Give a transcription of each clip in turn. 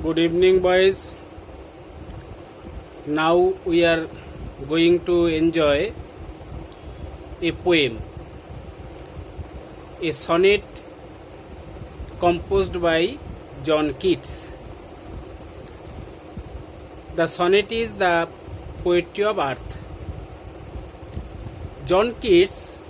Good evening, boys. Now we are going to enjoy a poem, a sonnet composed by John Keats. The sonnet is the poetry of earth. John Keats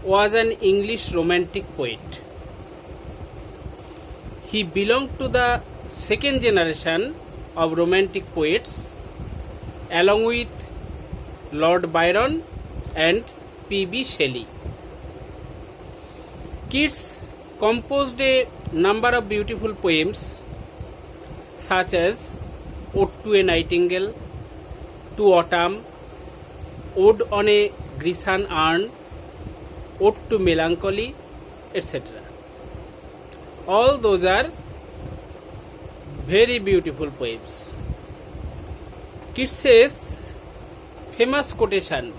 was an English romantic poet. He belonged to the second generation of romantic poets along with Lord Byron and P.B. Shelley. Keats composed a number of beautiful poems such as Ode to a Nightingale, To Autumn, Ode on a Grecian Urn, Ode to Melancholy, etc. All those are very beautiful poems. Keats's famous quotation,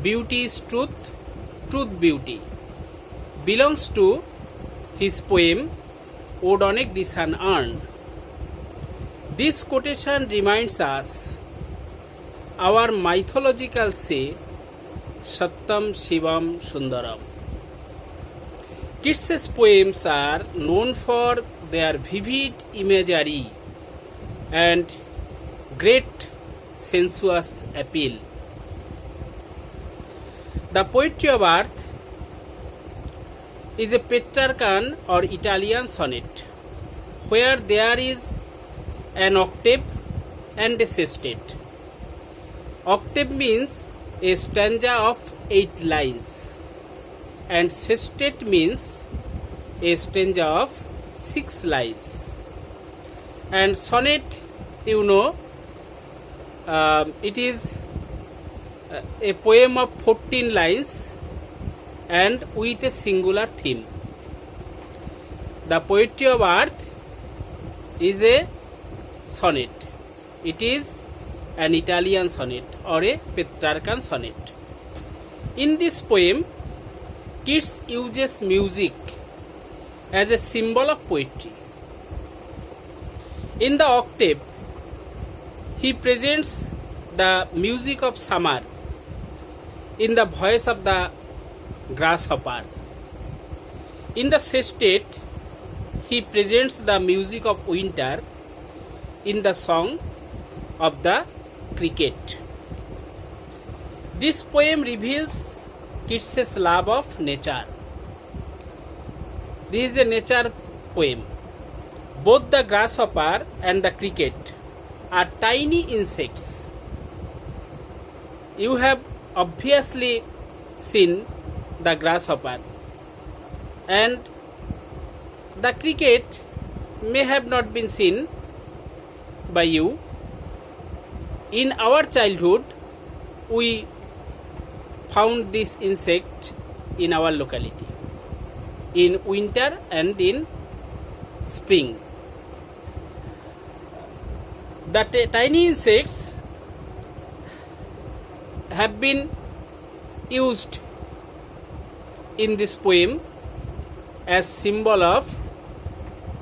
"Beauty is truth, truth beauty," belongs to his poem Ode on a Grecian Urn. This quotation reminds us our mythological say, Satyam Shivam Sundaram. Keats's poems are known for their vivid imagery and great sensuous appeal. The poetry of earth is a Petrarchan or Italian sonnet where there is an octave and a sestet. Octave means a stanza of 8 lines and sestet means a stanza of 6 lines. And sonnet, it is a poem of 14 lines and with a singular theme. The poetry of earth is a sonnet. It is an Italian sonnet or a Petrarchan sonnet. In this poem, Keats uses music as a symbol of poetry. In the octave, he presents the music of summer in the voice of the grasshopper. In the sestet, he presents the music of winter in the song of the cricket. This poem reveals Keats's love of nature. This is a nature poem. Both the grasshopper and the cricket are tiny insects. You have obviously seen the grasshopper, and the cricket may have not been seen by you. In our childhood, we found this insect in our locality in winter and in spring. The tiny insects have been used in this poem as symbol of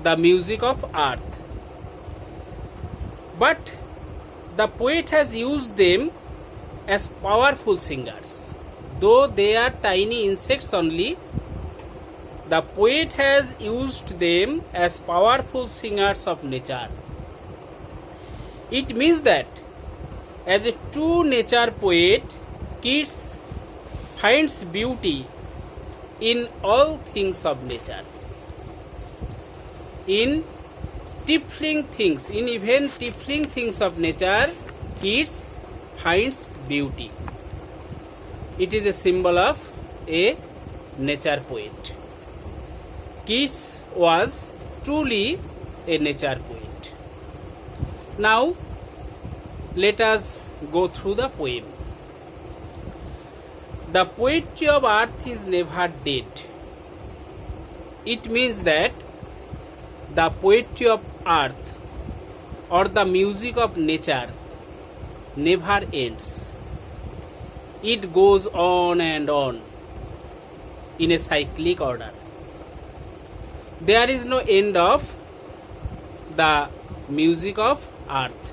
the music of earth. But the poet has used them as powerful singers. Though they are tiny insects only, the poet has used them as powerful singers of nature. It means that as a true nature poet, Keats finds beauty in all things of nature. In even tiefling things of nature, Keats finds beauty. It is a symbol of a nature poet. Keats was truly a nature poet. Now, let us go through the poem. The poetry of earth is never dead. It means that the poetry of earth or the music of nature never ends. It goes on and on in a cyclic order. There is no end of the music of earth.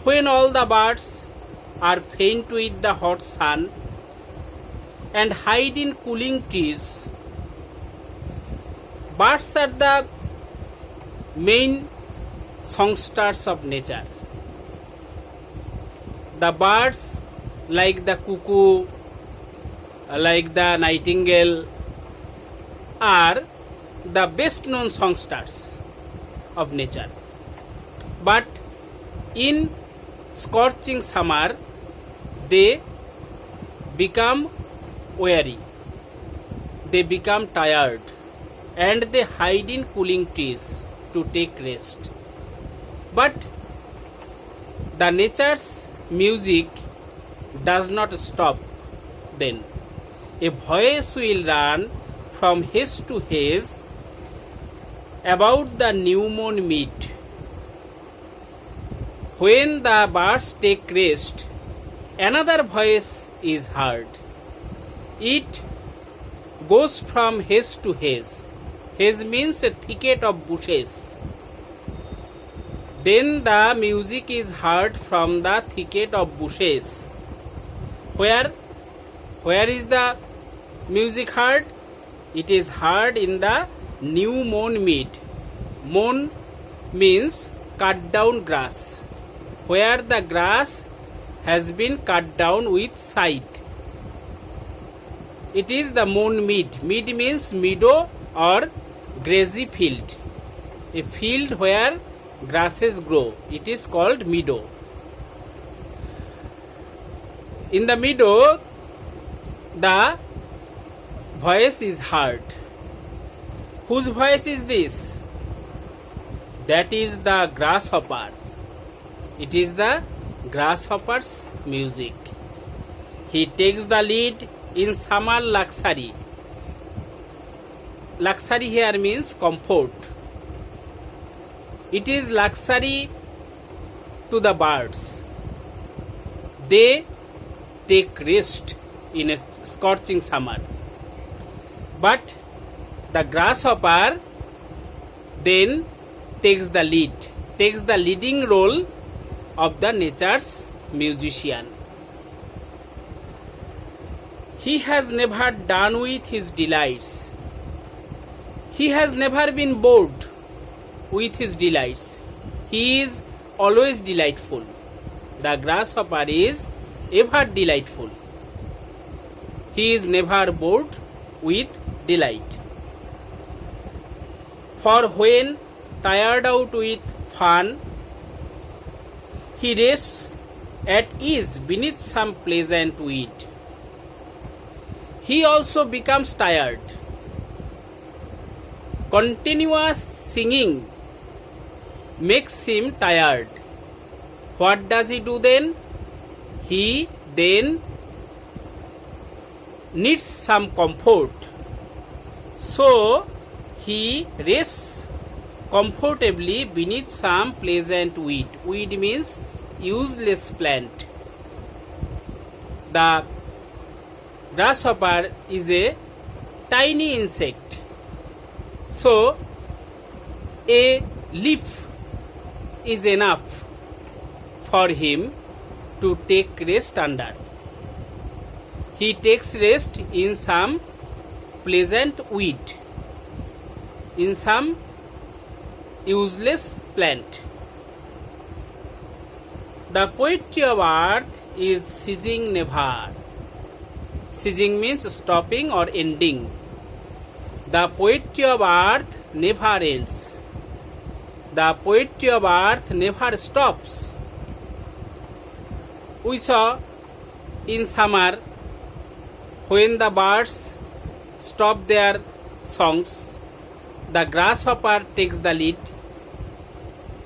When all the birds are faint with the hot sun and hide in cooling trees, birds are the main songsters of nature. The birds like the cuckoo, like the nightingale, are the best known songsters of nature. But in scorching summer, they become weary, they become tired, and they hide in cooling trees to take rest. But the nature's music does not stop then. A voice will run from haze to haze about the new moon mead. When the birds take rest, another voice is heard. It goes from haze to haze. Haze means a thicket of bushes. Then the music is heard from the thicket of bushes. Where is the music heard? It is heard in the new mown mead. Mown means cut down grass. Where the grass has been cut down with scythe. It is the mown mead. Mead means meadow or grassy field. A field where grasses grow. It is called meadow. In the meadow, the voice is heard. Whose voice is this? That is the grasshopper. It is the grasshopper's music. He takes the lead in summer luxury. Luxury here means comfort. It is luxury to the birds. They take rest in a scorching summer. But the grasshopper then takes the leading role of the nature's musician. He has never done with his delights. He has never been bored with his delights. He is always delightful. The grasshopper is ever delightful. He is never bored with delight. For when tired out with fun, he rests at ease beneath some pleasant weed. He also becomes tired. Continuous singing makes him tired. What does he do then? He then needs some comfort. So he rests comfortably beneath some pleasant weed. Weed means useless plant. The grasshopper is a tiny insect. So a leaf is enough for him to take rest under. He takes rest in some pleasant weed, in some useless plant. The poetry of earth is ceasing never. Ceasing means stopping or ending. The poetry of earth never ends. The poetry of earth never stops. We saw in summer when the birds stop their songs, the grasshopper takes the lead.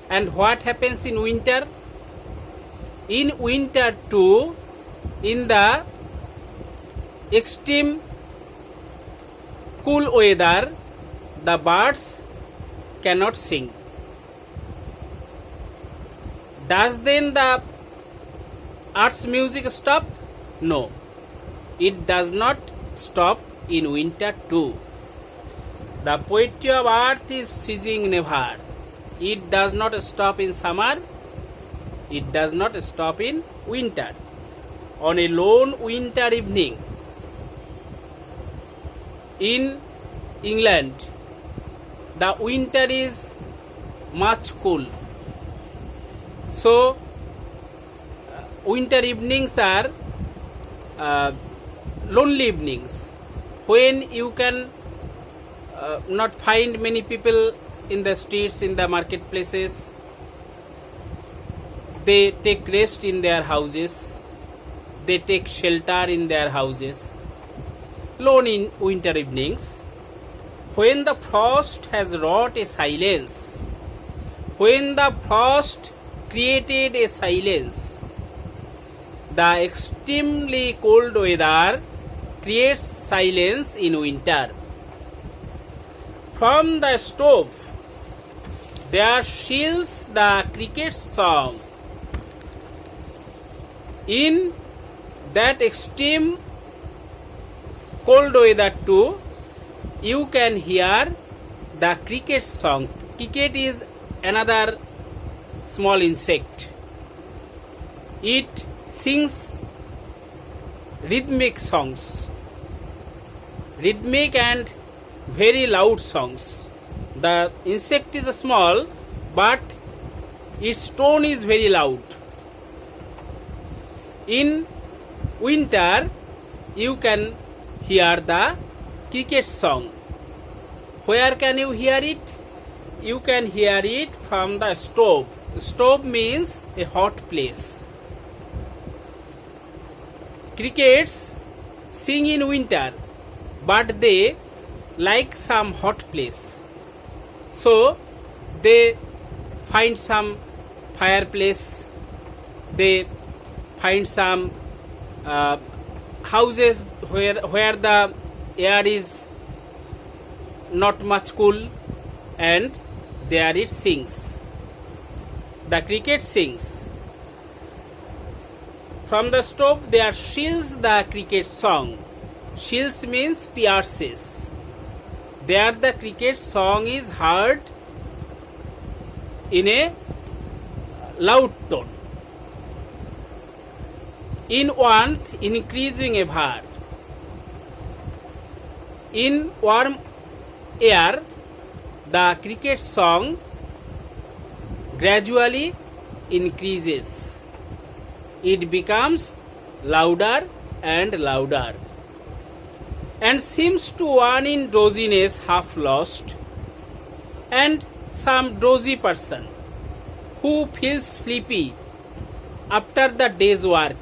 And what happens in winter? In winter too, in the extreme cool weather, the birds cannot sing. Does then the earth's music stop? No, it does not stop in winter too. The poetry of earth is ceasing never. It does not stop in summer. It does not stop in winter. On a lone winter evening in England, the winter is much cool. So, winter evenings are lonely evenings when you can not find many people in the streets, in the marketplaces. They take rest in their houses. They take shelter in their houses. Lone in winter evenings, when the frost has wrought a silence, when the frost created a silence, the extremely cold weather creates silence in winter. From the stove, there shrills the cricket's song. In that extreme cold weather too, you can hear the cricket's song. Cricket is another small insect. It sings rhythmic songs, rhythmic and very loud songs. The insect is small, but its tone is very loud. In winter, you can hear the cricket song. Where can you hear it? You can hear it from the stove. Stove means a hot place. Crickets sing in winter, but they like some hot place. So they find some fireplace. They find some houses where the air is not much cool, and there it sings. The cricket sings. From the stove there shrills the cricket song. Shrills means pierces. There the cricket song is heard in a loud tone. In warmth increasing ever. In warm air, the cricket song gradually increases. It becomes louder and louder, and seems to one in drowsiness half lost, and some drowsy person who feels sleepy after the day's work.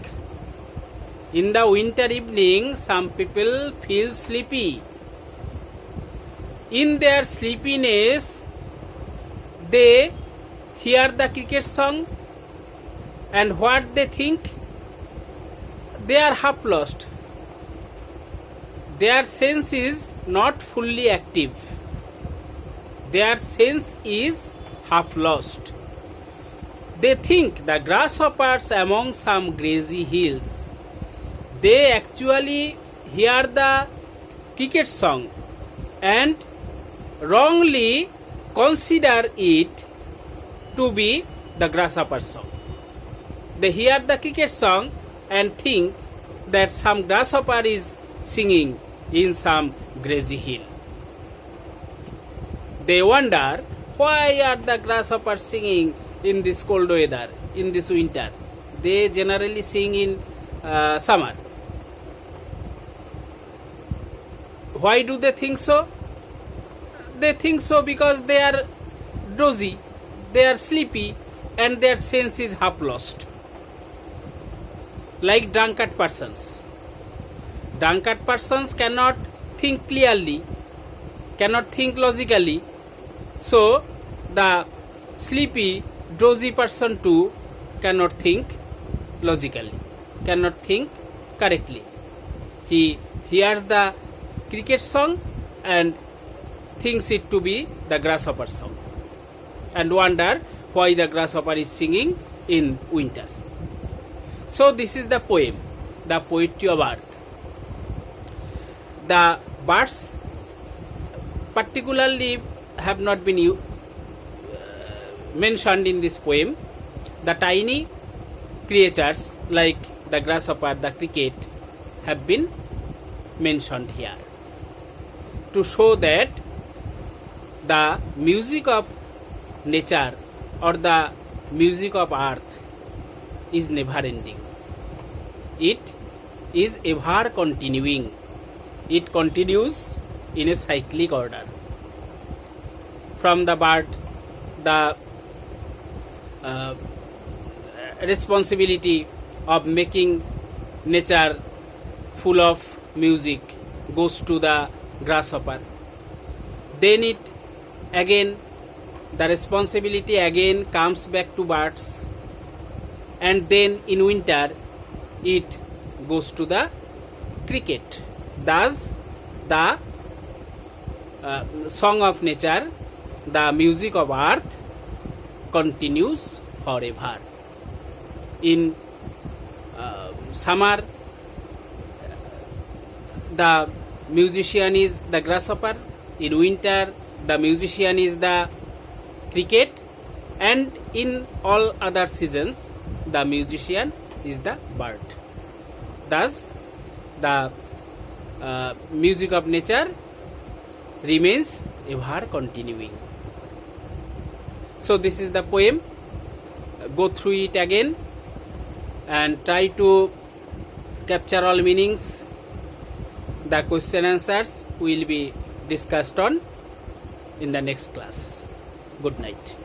In the winter evening, some people feel sleepy. In their sleepiness, they hear the cricket song, and what they think? They are half lost. Their sense is not fully active. Their sense is half lost. They think the grasshoppers among some grassy hills. They actually hear the cricket song and wrongly consider it to be the grasshopper song. They hear the cricket song and think that some grasshopper is singing in some grassy hill. They wonder, why are the grasshoppers singing in this cold weather, in this winter? They generally sing in summer. Why do they think so? They think so because they are drowsy, they are sleepy, and their sense is half lost. Like drunkard persons. Drunkard persons cannot think clearly, cannot think logically. So the sleepy, drowsy person too cannot think logically, cannot think correctly. He hears the cricket song and thinks it to be the grasshopper song, and wonder why the grasshopper is singing in winter. So this is the poem, the poetry of earth. The birds particularly have not been mentioned in this poem, the tiny creatures like the grasshopper, the cricket have been mentioned here to show that the music of nature or the music of earth is never ending. It is ever continuing. It continues in a cyclic order. From the bird, the responsibility of making nature full of music goes to the grasshopper. Then it again, the responsibility again comes back to birds, and then in winter it goes to the cricket. Thus the song of nature, the music of earth continues forever. In summer, the musician is the grasshopper. In winter, the musician is the cricket. And in all other seasons, the musician is the bird. Thus, the music of nature remains ever continuing. So this is the poem. Go through it again and try to capture all meanings. The question answers will be discussed on in the next class. Good night.